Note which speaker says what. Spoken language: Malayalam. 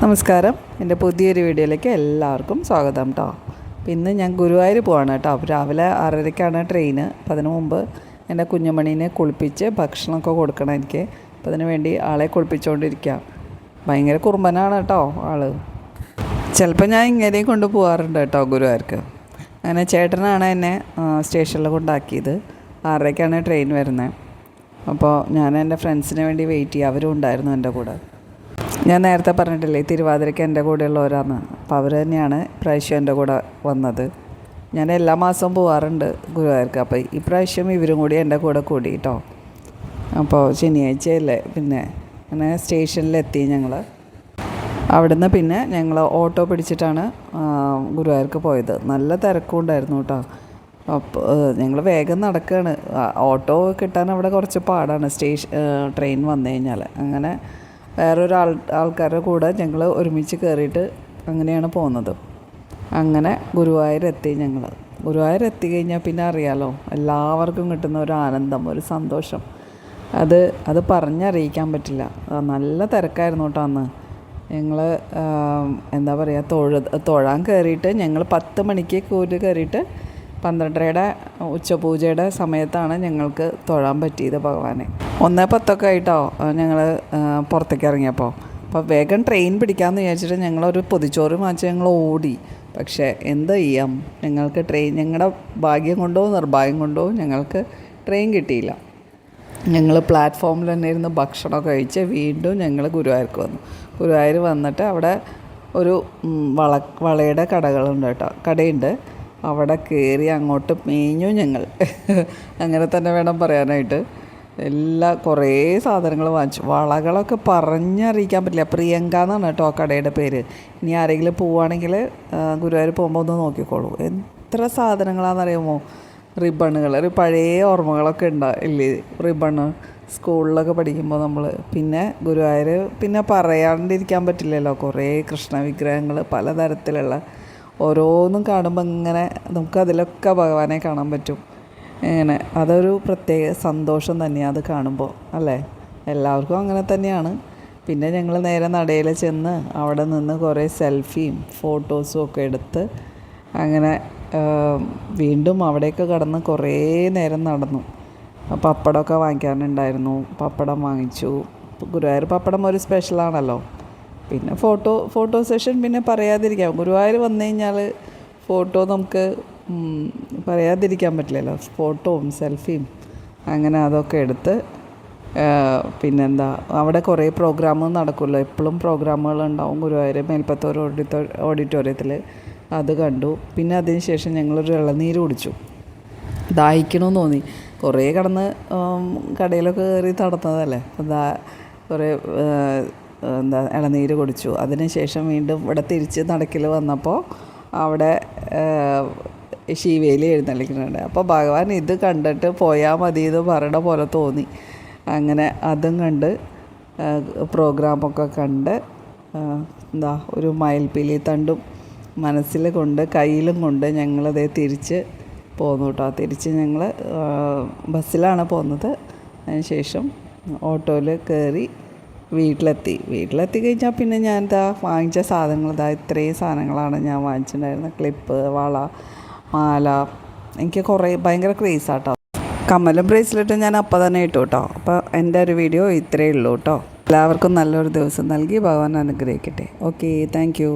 Speaker 1: നമസ്കാരം, എൻ്റെ പുതിയൊരു വീഡിയോയിലേക്ക് എല്ലാവർക്കും സ്വാഗതം കേട്ടോ. ഇന്ന് ഞാൻ ഗുരുവായൂർ പോവാണ് കേട്ടോ. അപ്പോൾ രാവിലെ 6:30ക്കാണ് ട്രെയിന്. അപ്പോൾ അതിന് മുമ്പ് എൻ്റെ കുഞ്ഞുമണീനെ കുളിപ്പിച്ച് ഭക്ഷണമൊക്കെ കൊടുക്കണം എനിക്ക്. അപ്പോൾ അതിന് വേണ്ടി ആളെ കുളിപ്പിച്ചുകൊണ്ടിരിക്കുക. ഭയങ്കര കുറുമ്പനാണ് കേട്ടോ ആൾ. ചിലപ്പോൾ ഞാൻ ഇങ്ങനെയും കൊണ്ട് പോകാറുണ്ട് കേട്ടോ ഗുരുവായൂർക്ക്. അങ്ങനെ ചേട്ടനാണ് എന്നെ സ്റ്റേഷനിൽ കൊണ്ടാക്കിയത്. 6:30ക്കാണ് ട്രെയിൻ വരുന്നത്. അപ്പോൾ ഞാൻ എൻ്റെ ഫ്രണ്ട്സിന് വേണ്ടി വെയിറ്റ് ചെയ്യുക. അവരും ഉണ്ടായിരുന്നു എൻ്റെ കൂടെ. ഞാൻ നേരത്തെ പറഞ്ഞിട്ടില്ലേ തിരുവാതിരയ്ക്ക് എൻ്റെ കൂടെയുള്ളവരാണ്. അപ്പോൾ അവർ തന്നെയാണ് ഇപ്രാവശ്യം എൻ്റെ കൂടെ വന്നത്. ഞാൻ എല്ലാ മാസവും പോകാറുണ്ട് ഗുരുവായൂർക്ക്. അപ്പോൾ ഇപ്രാവശ്യം ഇവരും കൂടി എൻ്റെ കൂടെ കൂടി കേട്ടോ. അപ്പോൾ ശനിയാഴ്ചയല്ലേ, പിന്നെ അങ്ങനെ സ്റ്റേഷനിലെത്തി ഞങ്ങൾ. അവിടുന്ന് പിന്നെ ഞങ്ങൾ ഓട്ടോ പിടിച്ചിട്ടാണ് ഗുരുവായൂർക്ക് പോയത്. നല്ല തിരക്കും ഉണ്ടായിരുന്നു കേട്ടോ. അപ്പോൾ ഞങ്ങൾ വേഗം നടക്കുകയാണ്. ഓട്ടോ കിട്ടാൻ അവിടെ കുറച്ച് പാടാണ് ട്രെയിൻ വന്നു കഴിഞ്ഞാൽ. അങ്ങനെ വേറൊരു ആൾക്കാരുടെ കൂടെ ഞങ്ങൾ ഒരുമിച്ച് കയറിയിട്ട് അങ്ങനെയാണ് പോകുന്നത്. അങ്ങനെ ഗുരുവായൂരെത്തി ഞങ്ങൾ. ഗുരുവായൂരെത്തി കഴിഞ്ഞാൽ പിന്നെ അറിയാലോ, എല്ലാവർക്കും കിട്ടുന്ന ഒരു ആനന്ദം, ഒരു സന്തോഷം, അത് പറഞ്ഞറിയിക്കാൻ പറ്റില്ല. നല്ല തിരക്കായിരുന്നു കേട്ടോ അന്ന്. ഞങ്ങൾ എന്താ പറയുക, തൊഴാൻ കയറിയിട്ട് ഞങ്ങൾ 10 മണിക്ക് കയറിയിട്ട് 12:30 ഉച്ചപൂജയുടെ സമയത്താണ് ഞങ്ങൾക്ക് തൊഴാൻ പറ്റിയത് ഭഗവാനെ. 1:10 ആയിട്ടോ ഞങ്ങൾ പുറത്തേക്ക് ഇറങ്ങിയപ്പോൾ. അപ്പോൾ വേഗം ട്രെയിൻ പിടിക്കാമെന്ന് വിചാരിച്ചിട്ട് ഞങ്ങളൊരു പൊതിച്ചോറ് വാങ്ങിച്ച് ഞങ്ങൾ ഓടി. പക്ഷേ എന്താ ചെയ്യാം, ഞങ്ങളുടെ ഭാഗ്യം കൊണ്ടോ നിർഭാഗ്യം കൊണ്ടോ ഞങ്ങൾക്ക് ട്രെയിൻ കിട്ടിയില്ല. ഞങ്ങൾ പ്ലാറ്റ്ഫോമിൽ തന്നെ ഇരുന്ന് ഭക്ഷണമൊക്കെ കഴിച്ച് വീണ്ടും ഞങ്ങൾ ഗുരുവായൂർക്ക് വന്നു. ഗുരുവായൂർ വന്നിട്ട് അവിടെ ഒരു വളയുടെ കടയുണ്ട്. അവിടെ കയറി അങ്ങോട്ട് മേഞ്ഞു ഞങ്ങൾ. അങ്ങനെ തന്നെ വേണം പറയാനായിട്ട്. കുറേ സാധനങ്ങൾ വാങ്ങിച്ചു. വളകളൊക്കെ പറഞ്ഞറിയിക്കാൻ പറ്റില്ല. പ്രിയങ്ക എന്നാണ് കേട്ടോ കടയുടെ പേര്. ഇനി ആരെങ്കിലും പോവുകയാണെങ്കിൽ ഗുരുവായൂർ പോകുമ്പോൾ ഒന്ന് നോക്കിക്കോളൂ. എത്ര സാധനങ്ങളാണെന്നറിയാമോ? റിബണുകൾ, ഒരു പഴയ ഓർമ്മകളൊക്കെ ഇല്ലേ റിബണ്, സ്കൂളിലൊക്കെ പഠിക്കുമ്പോൾ നമ്മൾ. പിന്നെ ഗുരുവായൂർ പിന്നെ പറയാണ്ടിരിക്കാൻ പറ്റില്ലല്ലോ. കുറേ കൃഷ്ണ വിഗ്രഹങ്ങൾ പലതരത്തിലുള്ള ഓരോന്നും കാണുമ്പോൾ ഇങ്ങനെ നമുക്കതിലൊക്കെ ഭഗവാനെ കാണാൻ പറ്റും. ഇങ്ങനെ അതൊരു പ്രത്യേക സന്തോഷം തന്നെയാണ് അത് കാണുമ്പോൾ, അല്ലേ? എല്ലാവർക്കും അങ്ങനെ തന്നെയാണ്. പിന്നെ ഞങ്ങൾ നേരെ നടയിൽ ചെന്ന് അവിടെ നിന്ന് കുറേ സെൽഫിയും ഫോട്ടോസും ഒക്കെ എടുത്ത് അങ്ങനെ വീണ്ടും അവിടെയൊക്കെ കടന്ന് കുറേ നേരം നടന്നു. പപ്പടമൊക്കെ വാങ്ങിക്കാനുണ്ടായിരുന്നു. പപ്പടം വാങ്ങിച്ചു. ഗുരുവായൂർ പപ്പടം ഒരു സ്പെഷ്യലാണല്ലോ. പിന്നെ ഫോട്ടോ സെഷൻ പിന്നെ പറയാതിരിക്കാം. ഗുരുവായൂർ വന്നു കഴിഞ്ഞാൽ ഫോട്ടോ നമുക്ക് പറയാതിരിക്കാൻ പറ്റില്ലല്ലോ. ഫോട്ടോയും സെൽഫിയും അങ്ങനെ അതൊക്കെ എടുത്ത് പിന്നെന്താ, അവിടെ കുറേ പ്രോഗ്രാമുകൾ നടക്കുമല്ലോ. എപ്പോഴും പ്രോഗ്രാമുകളുണ്ടാവും ഗുരുവായൂർ മേൽപ്പത്തൂർ ഓഡിറ്റോറിയത്തിൽ. അത് കണ്ടു. പിന്നെ അതിന് ശേഷം ഞങ്ങളൊരു ഇളനീര് കുടിച്ചു. ദാഹിക്കണമെന്ന് തോന്നി. കുറേ കടയിലൊക്കെ കയറി നടന്നതല്ലേ. കുറേ ഇളനീര് കുടിച്ചു. അതിന് ശേഷം വീണ്ടും ഇവിടെ തിരിച്ച് നടക്കിൽ വന്നപ്പോൾ അവിടെ ശിവേലി എഴുന്നള്ളിക്കുന്നുണ്ട്. അപ്പോൾ ഭഗവാൻ ഇത് കണ്ടിട്ട് പോയാൽ മതി എന്ന് പറയണ പോലെ തോന്നി. അങ്ങനെ അതും കണ്ട് പ്രോഗ്രാമൊക്കെ കണ്ട് ഒരു മയിൽപ്പീലി തണ്ടും മനസ്സിൽ കൊണ്ട് കയ്യിലും കൊണ്ട് ഞങ്ങളതേ തിരിച്ച് പോന്നു കേട്ടോ. തിരിച്ച് ഞങ്ങൾ ബസ്സിലാണ് പോകുന്നത്. അതിന് ശേഷം ഓട്ടോയിൽ കയറി വീട്ടിലെത്തി കഴിഞ്ഞാൽ പിന്നെ ഞാൻ വാങ്ങിച്ച സാധനങ്ങൾ ഇത്രയും സാധനങ്ങളാണ് ഞാൻ വാങ്ങിച്ചിട്ടുണ്ടായിരുന്നത്. ക്ലിപ്പ്, വള, മാല. എനിക്ക് ഭയങ്കര ക്രേസാട്ടോ. കമ്മലും ബ്രേസ്ലെറ്റും ഞാൻ അപ്പം തന്നെ ഇട്ടു കേട്ടോ. അപ്പോൾ എൻ്റെ ഒരു വീഡിയോ ഇത്രയേ ഉള്ളൂ കേട്ടോ. എല്ലാവർക്കും നല്ലൊരു ദിവസം നൽകി ഭഗവാൻ അനുഗ്രഹിക്കട്ടെ. Okay, thank you.